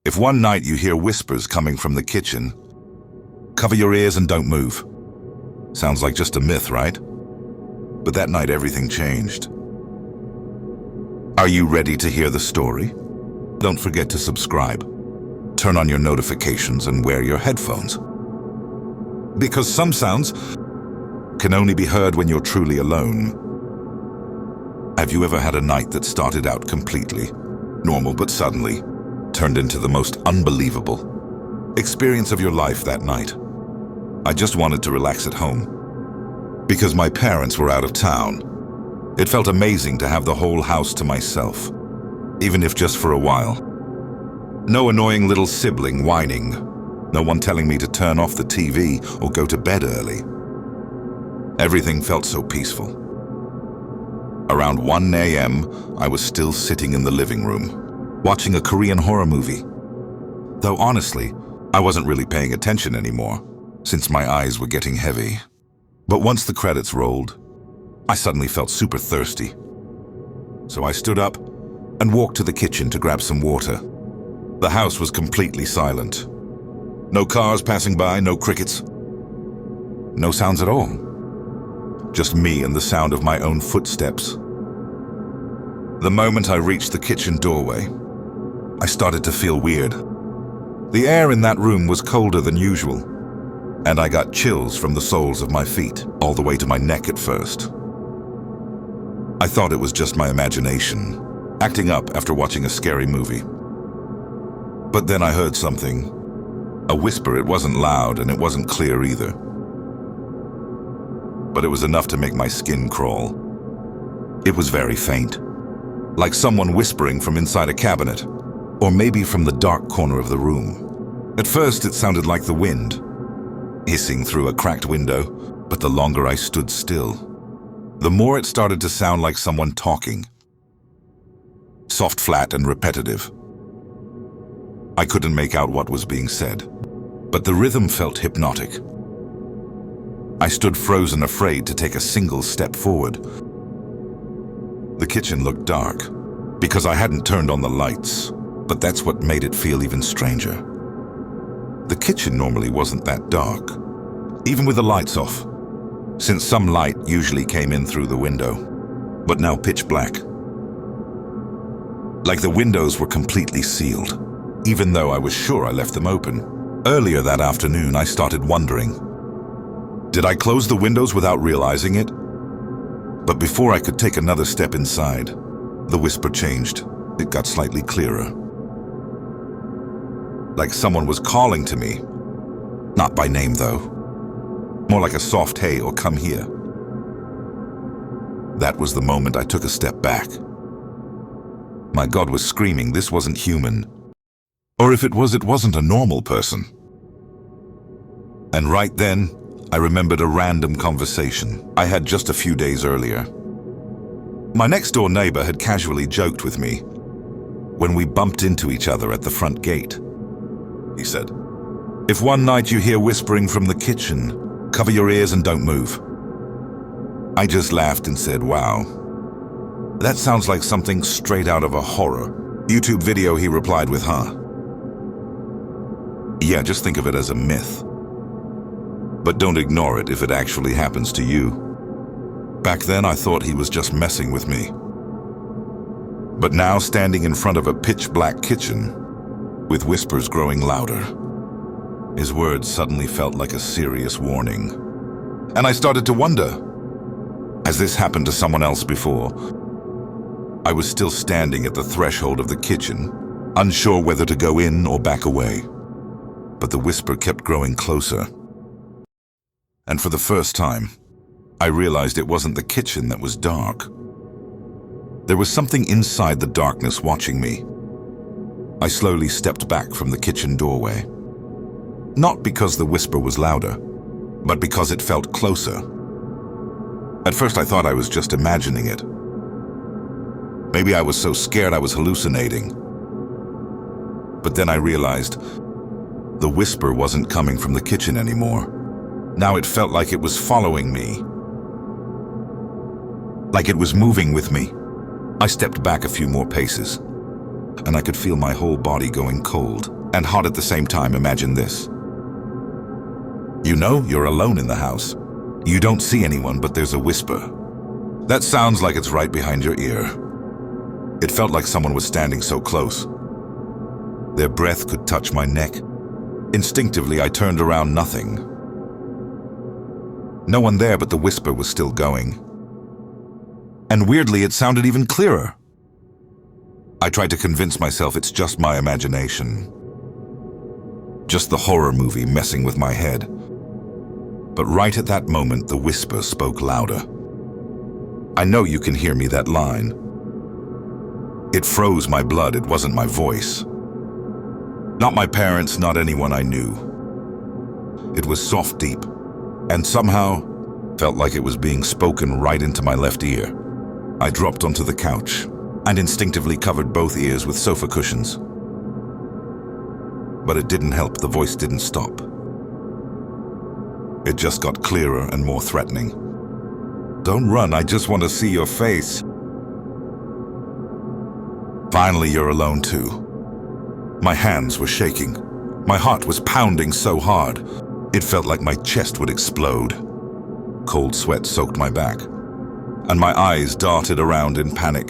If one night you hear whispers coming from the kitchen, cover your ears and don't move. Sounds like just a myth, right? But that night everything changed. Are you ready to hear the story? Don't forget to subscribe, turn on your notifications, and wear your headphones. Because some sounds can only be heard when you're truly alone. Have you ever had a night that started out completely normal but suddenly turned into the most unbelievable experience of your life that night? I just wanted to relax at home. Because my parents were out of town, it felt amazing to have the whole house to myself, even if just for a while. No annoying little sibling whining, no one telling me to turn off the TV or go to bed early. Everything felt so peaceful. Around 1 a.m., I was still sitting in the living room, watching a Korean horror movie. Though honestly, I wasn't really paying attention anymore, since my eyes were getting heavy. But once the credits rolled, I suddenly felt super thirsty. So I stood up and walked to the kitchen to grab some water. The house was completely silent. No cars passing by, no crickets. No sounds at all. Just me and the sound of my own footsteps. The moment I reached the kitchen doorway, I started to feel weird. The air in that room was colder than usual, and I got chills from the soles of my feet all the way to my neck at first. I thought it was just my imagination, acting up after watching a scary movie. But then I heard something. A whisper. It wasn't loud and it wasn't clear either. But it was enough to make my skin crawl. It was very faint, like someone whispering from inside a cabinet, or maybe from the dark corner of the room. At first it sounded like the wind, hissing through a cracked window, but the longer I stood still, the more it started to sound like someone talking. Soft, flat, and repetitive. I couldn't make out what was being said, but the rhythm felt hypnotic. I stood frozen, afraid to take a single step forward. The kitchen looked dark, because I hadn't turned on the lights, but that's what made it feel even stranger. The kitchen normally wasn't that dark, even with the lights off, since some light usually came in through the window, but now pitch black. Like the windows were completely sealed, even though I was sure I left them open. Earlier that afternoon, I started wondering, did I close the windows without realizing it? But before I could take another step inside, the whisper changed. It got slightly clearer. Like someone was calling to me. Not by name, though. More like a soft "hey" or "come here." That was the moment I took a step back. My God was screaming this wasn't human. Or if it was, it wasn't a normal person. And right then, I remembered a random conversation I had just a few days earlier. My next-door neighbor had casually joked with me when we bumped into each other at the front gate. He said, "If one night you hear whispering from the kitchen, cover your ears and don't move." I just laughed and said, "Wow, that sounds like something straight out of a horror YouTube video." He replied with, "Huh? Yeah, just think of it as a myth. But don't ignore it if it actually happens to you." Back then, I thought he was just messing with me. But now, standing in front of a pitch-black kitchen, with whispers growing louder, his words suddenly felt like a serious warning. And I started to wonder, has this happened to someone else before? I was still standing at the threshold of the kitchen, unsure whether to go in or back away. But the whisper kept growing closer. And for the first time, I realized it wasn't the kitchen that was dark. There was something inside the darkness watching me. I slowly stepped back from the kitchen doorway. Not because the whisper was louder, but because it felt closer. At first I thought I was just imagining it. Maybe I was so scared I was hallucinating. But then I realized the whisper wasn't coming from the kitchen anymore. Now it felt like it was following me. Like it was moving with me. I stepped back a few more paces, and I could feel my whole body going cold. and hot at the same time. Imagine this. You know you're alone in the house. You don't see anyone, but there's a whisper. That sounds like it's right behind your ear. It felt like someone was standing so close. Their breath could touch my neck. Instinctively, I turned around. Nothing. No one there, but the whisper was still going. And weirdly, it sounded even clearer. I tried to convince myself it's just my imagination. Just the horror movie messing with my head. But right at that moment, the whisper spoke louder. I know you can hear me, that line. It froze my blood. It wasn't my voice. Not my parents, not anyone I knew. It was soft, deep, and somehow felt like it was being spoken right into my left ear. I dropped onto the couch and instinctively covered both ears with sofa cushions. But it didn't help. The voice didn't stop. It just got clearer and more threatening. Don't run, I just want to see your face. Finally, you're alone too. My hands were shaking. My heart was pounding so hard, it felt like my chest would explode. Cold sweat soaked my back, and my eyes darted around in panic.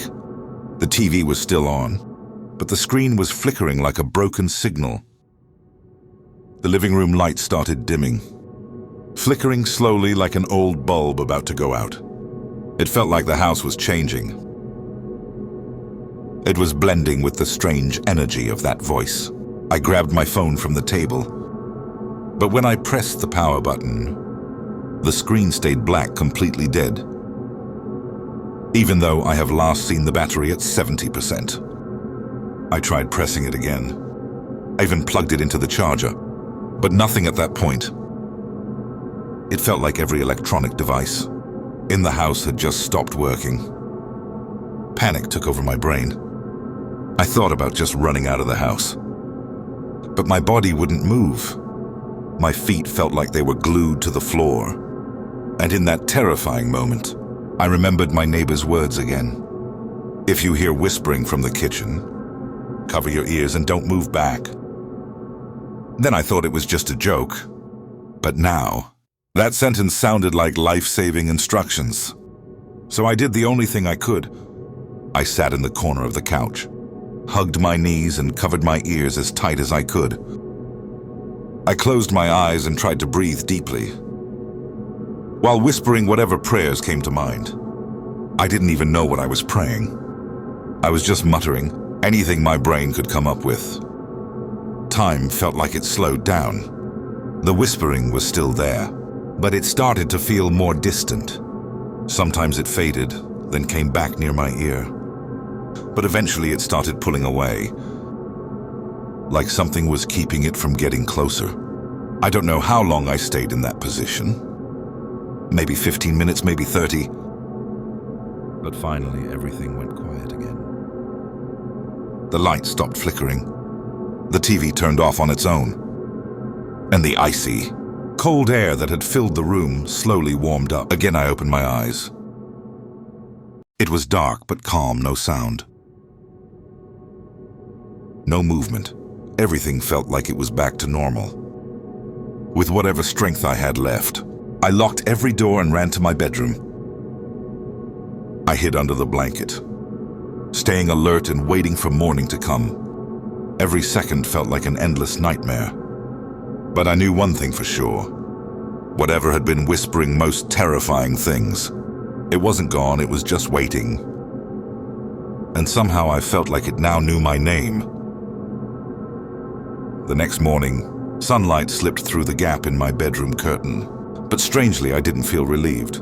The TV was still on, but the screen was flickering like a broken signal. The living room light started dimming, flickering slowly like an old bulb about to go out. It felt like the house was changing. It was blending with the strange energy of that voice. I grabbed my phone from the table, but when I pressed the power button, the screen stayed black, completely dead. Even though I have last seen the battery at 70%. I tried pressing it again. I even plugged it into the charger, but nothing at that point. It felt like every electronic device in the house had just stopped working. Panic took over my brain. I thought about just running out of the house. But my body wouldn't move. My feet felt like they were glued to the floor. And in that terrifying moment, I remembered my neighbor's words again. If you hear whispering from the kitchen, cover your ears and don't move back. Then I thought it was just a joke. But now, that sentence sounded like life-saving instructions. So I did the only thing I could. I sat in the corner of the couch, hugged my knees and covered my ears as tight as I could. I closed my eyes and tried to breathe deeply, while whispering whatever prayers came to mind. I didn't even know what I was praying. I was just muttering anything my brain could come up with. Time felt like it slowed down. The whispering was still there, but it started to feel more distant. Sometimes it faded, then came back near my ear. But eventually it started pulling away, like something was keeping it from getting closer. I don't know how long I stayed in that position. Maybe 15 minutes, maybe 30. But finally, everything went quiet again. The light stopped flickering. The TV turned off on its own. And the icy, cold air that had filled the room slowly warmed up. Again, I opened my eyes. It was dark but calm, no sound. No movement. Everything felt like it was back to normal. With whatever strength I had left, I locked every door and ran to my bedroom. I hid under the blanket, staying alert and waiting for morning to come. Every second felt like an endless nightmare. But I knew one thing for sure. Whatever had been whispering most terrifying things, it wasn't gone, it was just waiting. And somehow I felt like it now knew my name. The next morning, sunlight slipped through the gap in my bedroom curtain, but strangely I didn't feel relieved.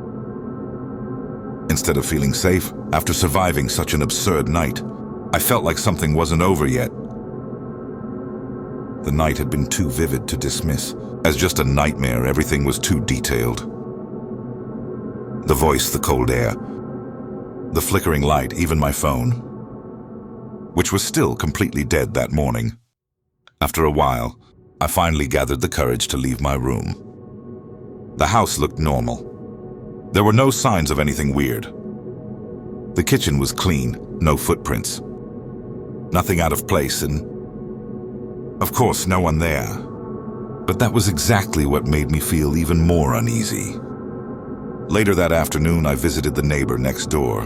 Instead of feeling safe, after surviving such an absurd night, I felt like something wasn't over yet. The night had been too vivid to dismiss. As just a nightmare, everything was too detailed. The voice, the cold air, the flickering light, even my phone, which was still completely dead that morning. After a while, I finally gathered the courage to leave my room. The house looked normal. There were no signs of anything weird. The kitchen was clean, no footprints. Nothing out of place, and of course, no one there. But that was exactly what made me feel even more uneasy. Later that afternoon, I visited the neighbor next door.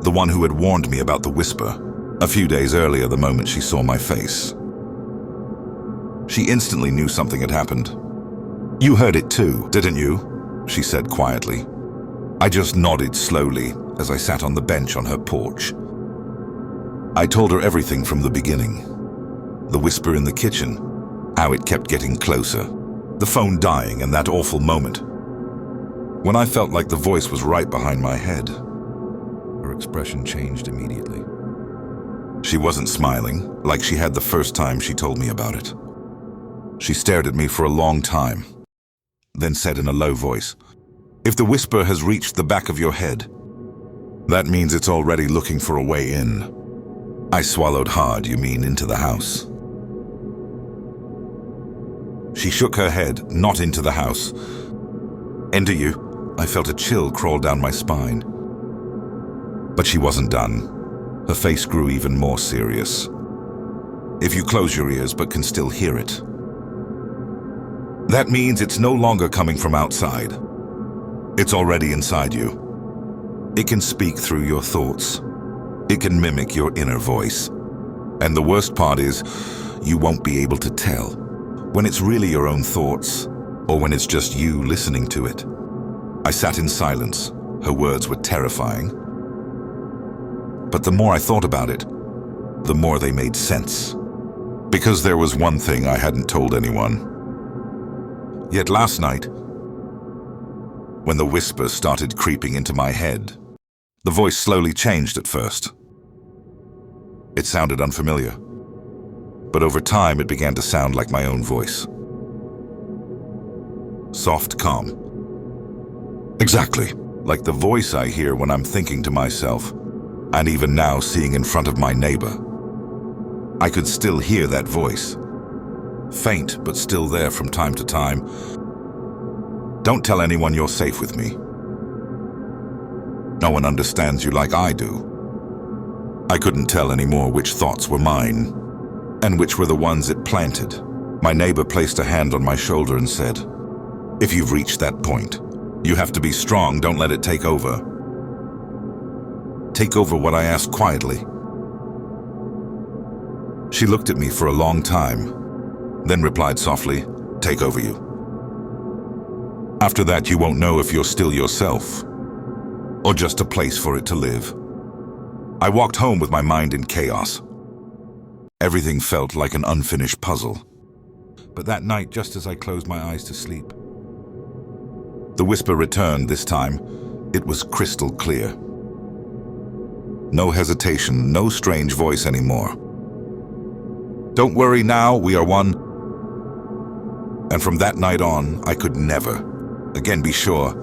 The one who had warned me about the whisper a few days earlier the moment she saw my face. She instantly knew something had happened. "You heard it too, didn't you?" she said quietly. I just nodded slowly as I sat on the bench on her porch. I told her everything from the beginning. The whisper in the kitchen, how it kept getting closer, the phone dying, and that awful moment when I felt like the voice was right behind my head. Her expression changed immediately. She wasn't smiling like she had the first time she told me about it. She stared at me for a long time, then said in a low voice, "If the whisper has reached the back of your head, that means it's already looking for a way in." I swallowed hard. "You mean into the house?" She shook her head. "Not into the house. Into you." I felt a chill crawl down my spine. But she wasn't done. Her face grew even more serious. "If you close your ears but can still hear it, that means it's no longer coming from outside. It's already inside you. It can speak through your thoughts. It can mimic your inner voice. And the worst part is, you won't be able to tell when it's really your own thoughts or when it's just you listening to it." I sat in silence. Her words were terrifying. But the more I thought about it, the more they made sense. Because there was one thing I hadn't told anyone. Yet last night, when the whisper started creeping into my head, the voice slowly changed at first. It sounded unfamiliar, but over time it began to sound like my own voice. Soft, calm. Exactly, like the voice I hear when I'm thinking to myself, and even now seeing in front of my neighbor. I could still hear that voice. Faint, but still there from time to time. "Don't tell anyone you're safe with me. No one understands you like I do." I couldn't tell anymore which thoughts were mine, and which were the ones it planted. My neighbor placed a hand on my shoulder and said, "If you've reached that point, you have to be strong. Don't let it take over." "Take over what?" I asked quietly. She looked at me for a long time, then replied softly, "Take over you. After that, you won't know if you're still yourself, or just a place for it to live." I walked home with my mind in chaos. Everything felt like an unfinished puzzle. But that night, just as I closed my eyes to sleep, the whisper returned. This time, it was crystal clear. No hesitation, no strange voice anymore. "Don't worry now, we are one." And from that night on, I could never again be sure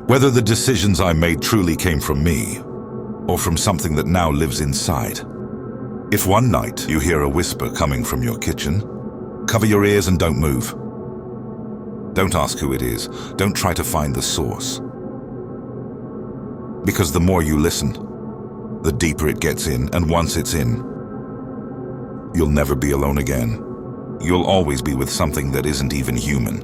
whether the decisions I made truly came from me or from something that now lives inside. If one night you hear a whisper coming from your kitchen, cover your ears and don't move. Don't ask who it is. Don't try to find the source. Because the more you listen, the deeper it gets in, and once it's in, you'll never be alone again. You'll always be with something that isn't even human.